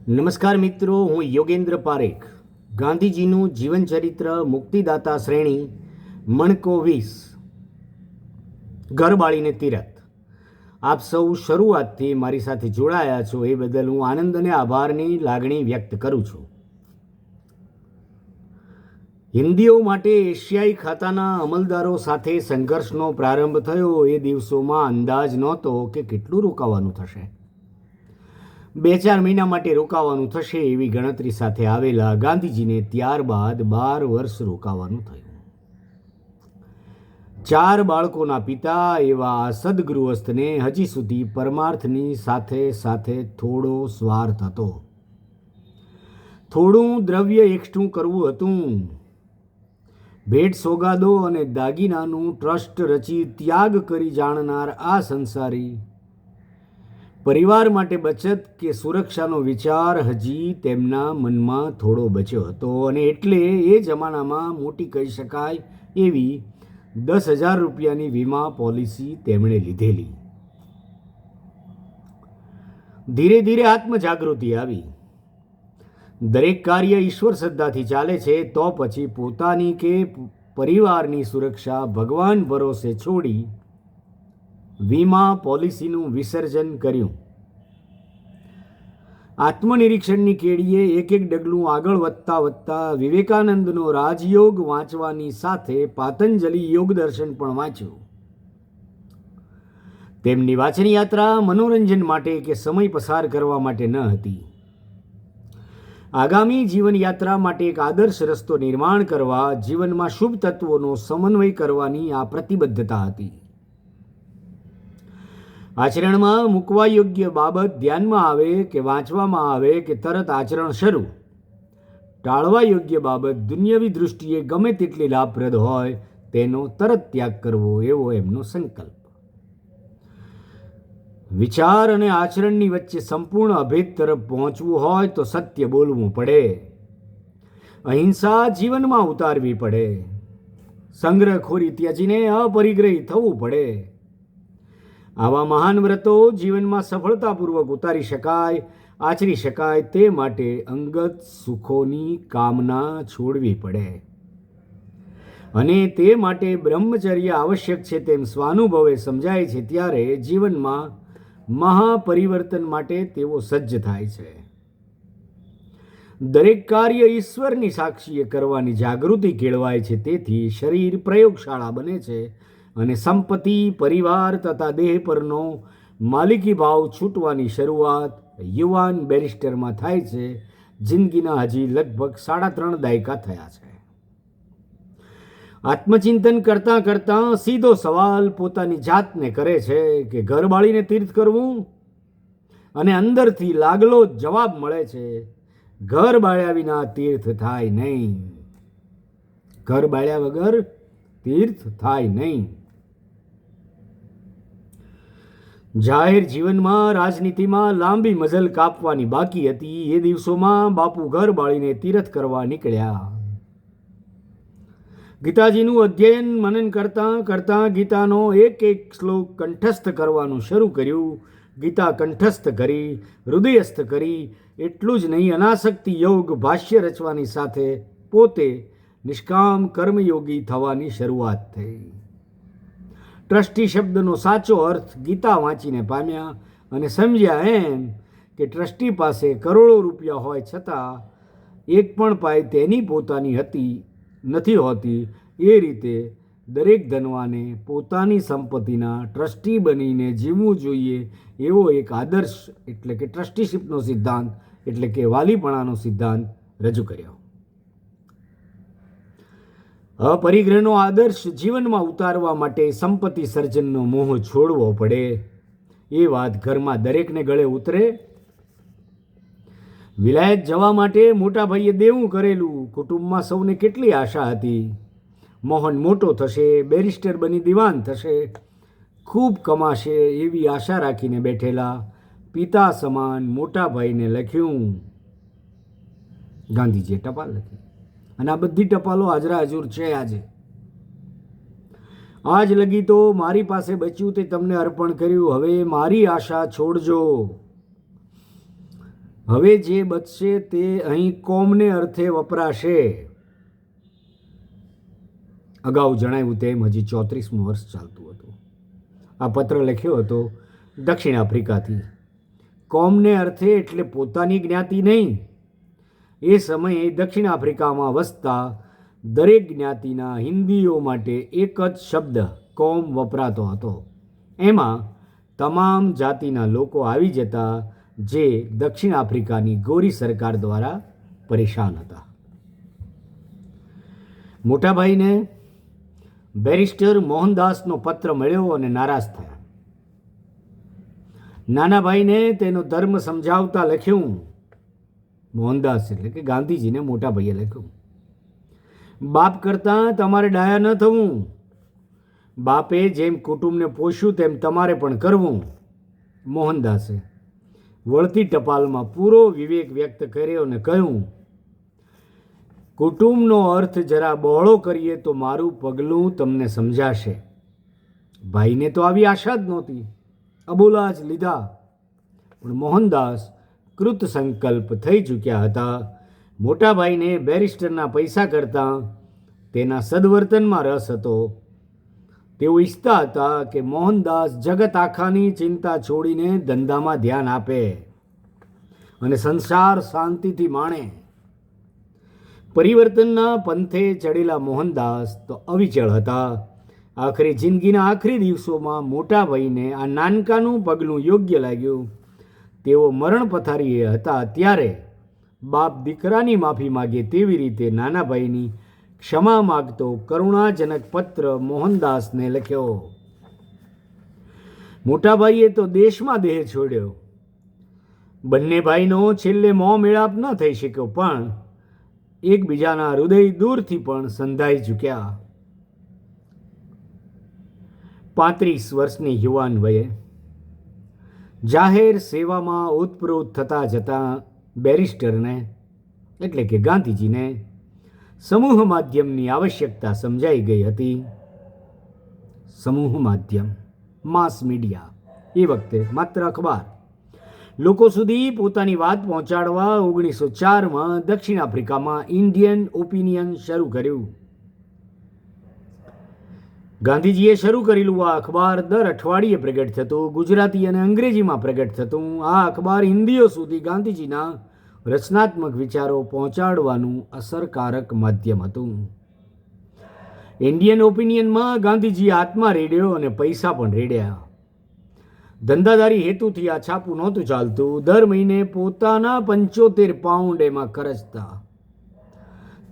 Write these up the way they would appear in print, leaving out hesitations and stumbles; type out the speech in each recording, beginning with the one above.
નમસ્કાર મિત્રો, હું યોગેન્દ્ર પારેખ. ગાંધીજીનું જીવનચરિત્ર મુક્તિદાતા શ્રેણી મણકો 20 ઘર બાળીને તીરથ. આપ સૌ શરૂઆતથી મારી સાથે જોડાયા છો એ બદલ હું આનંદ અને આભારની લાગણી વ્યક્ત કરું છું. હિન્દીઓ માટે એશિયાઈ ખાતાના અમલદારો સાથે સંઘર્ષનો પ્રારંભ થયો એ દિવસોમાં અંદાજ નહોતો કે કેટલું રોકાવાનું થશે. 2-4 મહિના માટે રોકાવાનું થશે એવી ગણતરી સાથે આવેલા ગાંધીજીને ત્યારબાદ 12 વર્ષ રોકાવાનું થયું. 4 બાળકોના પિતા એવા આ સદગૃહસ્થને હજી સુધી પરમાર્થની સાથે સાથે થોડો સ્વાર્થ હતો. થોડું દ્રવ્ય એકઠું કરવું હતું. ભેટ સોગાદો અને દાગીનાનું ટ્રસ્ટ રચી ત્યાગ કરી જાણનાર આ સંસારી પરિવાર માટે બચત કે સુરક્ષાનો વિચાર હજી તેમના મનમાં થોડો બચ્યો હતો અને એટલે એ જમાનામાં મોટી કહી શકાય એવી 10,000 રૂપિયાની વીમા પોલિસી તેમણે લીધેલી. ધીરે ધીરે આત્મજાગૃતિ આવી. દરેક કાર્ય ઈશ્વર શ્રદ્ધાથી ચાલે છે તો પછી પોતાની કે પરિવારની સુરક્ષા ભગવાન ભરોસે છોડી વીમા પોલિસીનું વિસર્જન કર્યું. આત્મનિરીક્ષણની કેડીએ એક ડગલું આગળ વધતા વધતા વિવેકાનંદનો રાજયોગ વાંચવાની સાથે પાતંજલિ યોગ દર્શન પણ વાંચ્યું. તેમની વાંચન યાત્રા મનોરંજન માટે કે સમય પસાર કરવા માટે ન હતી. આગામી જીવનયાત્રા માટે એક આદર્શ રસ્તો નિર્માણ કરવા, જીવનમાં શુભ તત્વોનો સમન્વય કરવાની આ પ્રતિબદ્ધતા હતી. આચરણમાં મૂકવા યોગ્ય બાબત ધ્યાનમાં આવે કે વાંચવામાં આવે કે તરત આચરણ શરૂ. ટાળવા યોગ્ય બાબત દુન્યવી દૃષ્ટિએ ગમે તેટલી લાભપ્રદ હોય તેનો તરત ત્યાગ કરવો એવો એમનો સંકલ્પ. વિચાર અને આચરણની વચ્ચે સંપૂર્ણ અભેદ તરફ પહોંચવું હોય તો સત્ય બોલવું પડે. અહિંસા જીવનમાં ઉતારવી પડે. સંગ્રહખોરી ત્યજીને અપરિગ્રહી થવું પડે. આવા મહાન વ્રતો જીવનમાં સફળતાપૂર્વક ઉતારી શકાય, આચરી શકાય તે માટે અંગત સુખોની કામના છોડવી પડે અને તે માટે બ્રહ્મચર્ય આવશ્યક છે તેમ સ્વાનુભવે સમજાય છે ત્યારે જીવનમાં મહાપરિવર્તન માટે તેઓ સજ્જ થાય છે. દરેક કાર્ય ઈશ્વરની સાક્ષીએ કરવાની જાગૃતિ કેળવાય છે. તેથી શરીર પ્રયોગશાળા બને છે અને સંપત્તિ, પરિવાર તથા દેહ પરનો માલિકી ભાવ છૂટવાની શરૂઆત યુવાન બેરિસ્ટરમાં થાય છે. જિંદગીના હજી લગભગ 3.5 દાયકા થયા છે. આત્મચિંતન કરતાં કરતાં સીધો સવાલ પોતાની જાતને કરે છે કે ઘર બાળીને તીર્થ કરવું? અને અંદરથી લાગલો જવાબ મળે છે, ઘર બાળ્યા વિના તીર્થ થાય નહીં. ઘર બાળ્યા વગર તીર્થ થાય નહીં. જાહેર જીવનમાં, રાજનીતિમાં લાંબી મઝલ કાપવાની બાકી હતી એ દિવસોમાં બાપુ ઘર બાળીને તીરથ કરવા નીકળ્યા. ગીતાજીનું અધ્યયન મનન કરતાં કરતાં ગીતાનો એક શ્લોક કંઠસ્થ કરવાનું શરૂ કર્યું. ગીતા કંઠસ્થ કરી, હૃદયસ્થ કરી. એટલું જ નહીં, અનાસક્તિ યોગ ભાષ્ય રચવાની સાથે પોતે નિષ્કામ કર્મયોગી થવાની શરૂઆત થઈ. ટ્રસ્ટી શબ્દનો સાચો અર્થ ગીતા વાંચીને પામ્યા અને સમજ્યા એમ કે ટ્રસ્ટી પાસે કરોડો રૂપિયા હોય છતાં એક પણ પાય તેની પોતાની નથી હોતી. એ રીતે દરેક ધનવાને પોતાની સંપત્તિના ટ્રસ્ટી બનીને જીવવું જોઈએ એવો એક આદર્શ એટલે કે ટ્રસ્ટીશીપનો સિદ્ધાંત એટલે કે વાલીપણાનો સિદ્ધાંત રજૂ કર્યો. અપરિગ્રહનો આદર્શ જીવનમાં ઉતારવા માટે સંપત્તિ સર્જનનો મોહ છોડવો પડે. એ વાત ઘરમાં દરેકને ગળે ઉતરે. વિલાયત જવા માટે મોટા ભાઈએ દેવું કરેલું. કુટુંબમાં સૌને કેટલી આશા હતી. મોહન મોટો થશે, બેરિસ્ટર બની દિવાન થશે, ખૂબ કમાશે એવી આશા રાખીને બેઠેલા પિતા સમાન મોટા ભાઈને લખ્યું. ગાંધીજીએ ટપાલ લખી અને આ બધી ટપાલો હાજરા હજુર છે. આજ લગી તો મારી પાસે બચ્યું તે તમને અર્પણ કર્યું. હવે મારી આશા છોડજો. હવે જે બચશે તે અહીં કોમને અર્થે વપરાશે. અગાઉ જણાવ્યું તેમ હજી 34મું વર્ષ ચાલતું હતું. આ પત્ર લખ્યો હતો દક્ષિણ આફ્રિકાથી. કોમને અર્થે એટલે પોતાની જ્ઞાતિ નહીં. એ સમયે દક્ષિણ આફ્રિકામાં વસતા દરેક જ્ઞાતિના હિન્દીઓ માટે એક જ શબ્દ કોમ વપરાતો હતો. એમાં તમામ જાતિના લોકો આવી જતા જે દક્ષિણ આફ્રિકાની ગોરી સરકાર દ્વારા પરેશાન હતા. મોટાભાઈને બેરિસ્ટર મોહનદાસનો પત્ર મળ્યો અને નારાજ થયા. નાના ભાઈને તેનો ધર્મ સમજાવતા લખ્યું. મોહનદાસ એટલે કે ગાંધીજીને મોટા ભાઈએ લખ્યું, બાપ કરતાં તમારે ડાયા ન થવું. બાપે જેમ કુટુંબને પોષ્યું તેમ તમારે પણ કરવું. મોહનદાસે વળતી ટપાલમાં પૂરો વિવેક વ્યક્ત કર્યો અને કહ્યું, કુટુંબનો અર્થ જરા બહોળો કરીએ તો મારું પગલું તમને સમજાશે. ભાઈને તો આવી આશા જ નહોતી, અબોલા જ લીધા. પણ મોહનદાસ કૃત સંકલ્પ થઈ ચૂક્યા હતા. મોટા ભાઈને બેરિસ્ટરના પૈસા કરતાં તેના સદવર્તનમાં રસ હતો. તેઓ ઈચ્છતા હતા કે મોહનદાસ જગત આખાની ચિંતા છોડીને ધંધામાં ધ્યાન આપે અને સંસાર શાંતિથી માણે. પરિવર્તનના પંથે ચડેલા મોહનદાસ તો અવિચળ હતા. આખરે જિંદગીના આખરી દિવસોમાં મોટા ભાઈને આ નાનકાનું પગલું યોગ્ય લાગ્યું. તેઓ મરણ પથારીએ હતા ત્યારે બાપ દીકરાની માફી માગે તેવી રીતે નાના ભાઈની ક્ષમા માગતો કરુણાજનક પત્ર મોહનદાસને લખ્યો. મોટા ભાઈએ તો દેશમાં દેહ છોડ્યો. બંને ભાઈનો છેલ્લે મોં મેળાપ ન થઈ શક્યો, પણ એકબીજાના હૃદય દૂરથી પણ સંધાઈ ચૂક્યા. 35 વર્ષની યુવાન વયે જાહેર સેવામાં ઓતપ્રોત થતા જતાં બેરિસ્ટરને એટલે કે ગાંધીજીને સમૂહ માધ્યમની આવશ્યકતા સમજાઈ ગઈ હતી. સમૂહ માધ્યમ, માસ મીડિયા, એ વખતે માત્ર અખબાર. લોકો સુધી પોતાની વાત પહોંચાડવા 1904માં દક્ષિણ આફ્રિકામાં ઇન્ડિયન ઓપિનિયન શરૂ કર્યું. ગાંધીજીએ શરૂ કરેલું આ અખબાર દર અઠવાડિયે પ્રગટ થતું. ગુજરાતી અને અંગ્રેજીમાં પ્રગટ થતું. આ અખબાર હિન્દીઓ સુધી ગાંધીજીના રચનાત્મક વિચારો પહોંચાડવાનું અસરકારક માધ્યમ હતું. ઇન્ડિયન ઓપિનિયનમાં ગાંધીજીએ આત્મા રેડ્યો અને પૈસા પણ રેડ્યા. ધંધાદારી હેતુથી આ છાપું નહોતું ચાલતું. દર મહિને પોતાના 75 પાઉન્ડ એમાં ખર્ચતા.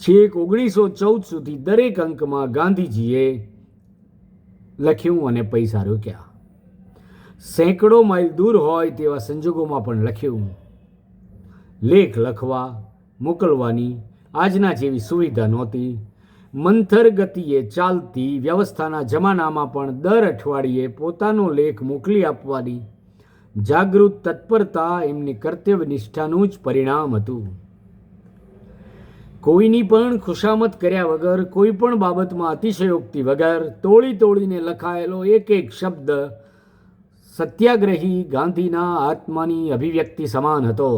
છેક 1914 સુધી દરેક અંકમાં ગાંધીજીએ લખ્યું અને પૈસા રોક્યા. સેંકડો માઇલ દૂર હોય તેવા સંજોગોમાં પણ લખ્યું. લેખ લખવા મોકલવાની આજના જેવી સુવિધા નહોતી. મંથર ગતિએ ચાલતી વ્યવસ્થાના જમાનામાં પણ દર અઠવાડિયે પોતાનો લેખ મોકલી આપવાની જાગૃત તત્પરતા એમની કર્તવ્ય નિષ્ઠાનું જ પરિણામ હતું. કોઈની પણ ખુશામત કર્યા વગર, કોઈ પણ બાબતમાં અતિશયોક્તિ વગર તોડીને લખાયેલો એક એક શબ્દ સત્યાગ્રહી ગાંધીના આત્માની અભિવ્યક્તિ સમાન હતો.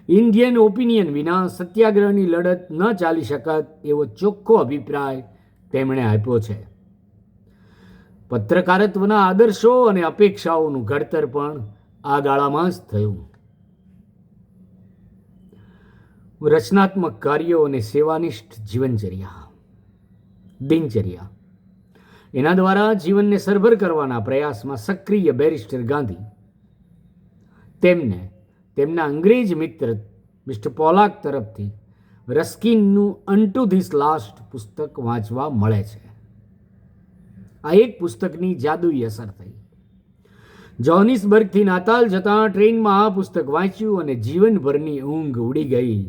ઇન્ડિયન ઓપિનિયન વિના સત્યાગ્રહની લડત ન ચાલી શકત એવો ચોખ્ખો અભિપ્રાય તેમણે આપ્યો છે. પત્રકારત્વના આદર્શો અને અપેક્ષાઓનું ઘડતર પણ આ ગાળામાં જ થયું. રચનાત્મક કાર્યો અને સેવાનિષ્ઠ જીવનચર્યા, દિનચર્યા, એના દ્વારા જીવનને સરભર કરવાના પ્રયાસમાં સક્રિય બેરિસ્ટર ગાંધી તેમને તેમના અંગ્રેજ મિત્ર મિસ્ટર પોલાક તરફથી રસ્કિનનું અનટુ ધીસ લાસ્ટ પુસ્તક વાંચવા મળે છે. આ એક પુસ્તકની જાદુઈ અસર થઈ. જોહાનિસબર્ગથી નાતાલ જતાં ટ્રેનમાં આ પુસ્તક વાંચ્યું અને જીવનભરની ઊંઘ ઉડી ગઈ.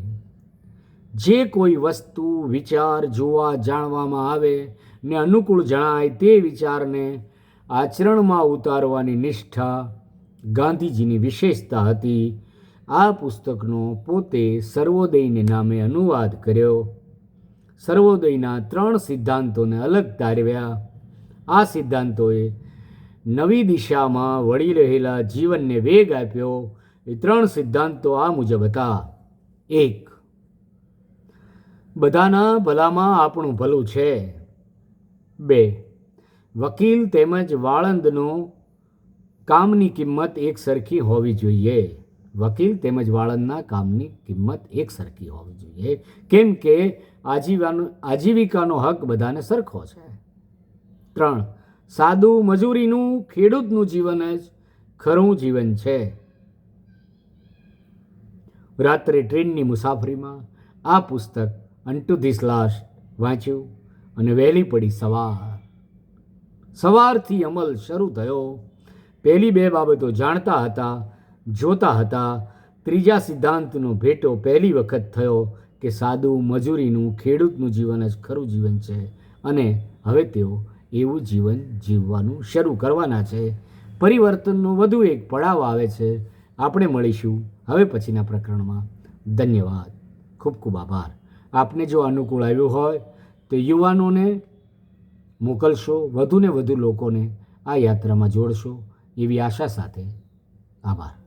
જે કોઈ વસ્તુ, વિચાર જોવા જાણવામાં આવે ને અનુકૂળ જણાય તે વિચારને આચરણમાં ઉતારવાની નિષ્ઠા ગાંધીજીની વિશેષતા હતી. આ પુસ્તકનો પોતે સર્વોદયને નામે અનુવાદ કર્યો. સર્વોદયના 3 સિદ્ધાંતોને અલગ તારવ્યા. આ સિદ્ધાંતોએ નવી દિશામાં વળી રહેલા જીવનને વેગ આપ્યો. એ 3 સિદ્ધાંતો આ મુજબ હતા. 1. બધાના ભલામાં આપણું ભલું છે. 2. વકીલ તેમજ વાળંદનો કામની કિંમત એક સરખી હોવી જોઈએ. વકીલ તેમજ વાળંદના કામની કિંમત એક સરખી હોવી જોઈએ, કેમ કે આજીવિકાનો હક બધાને સરખો છે. 3. સાદું મજૂરીનું ખેડૂતનું જીવન જ ખરું જીવન છે. રાત્રે ટ્રેનની મુસાફરીમાં આ પુસ્તક અન્ટુ ધીસ લાસ્ટ વાંચ્યું અને વહેલી પડી સવાર. સવારથી અમલ શરૂ થયો. પહેલી 2 બાબતો જાણતા હતા, જોતા હતા. ત્રીજા સિદ્ધાંતનો ભેટો પહેલી વખત થયો કે સાદું મજૂરીનું ખેડૂતનું જીવન જ ખરું જીવન છે અને હવે તેઓ એવું જીવન જીવવાનું શરૂ કરવાના છે. પરિવર્તનનો વધુ એક પડાવ આવે છે. આપણે મળીશું હવે પછીના પ્રકરણમાં. ધન્યવાદ. ખૂબ ખૂબ આભાર. આપને જો અનુકૂળ આવ્યું હોય તો યુવાનોને મોકલશો, વધુને વધુ લોકોને આ યાત્રામાં જોડશો એવી આશા સાથે. આભાર.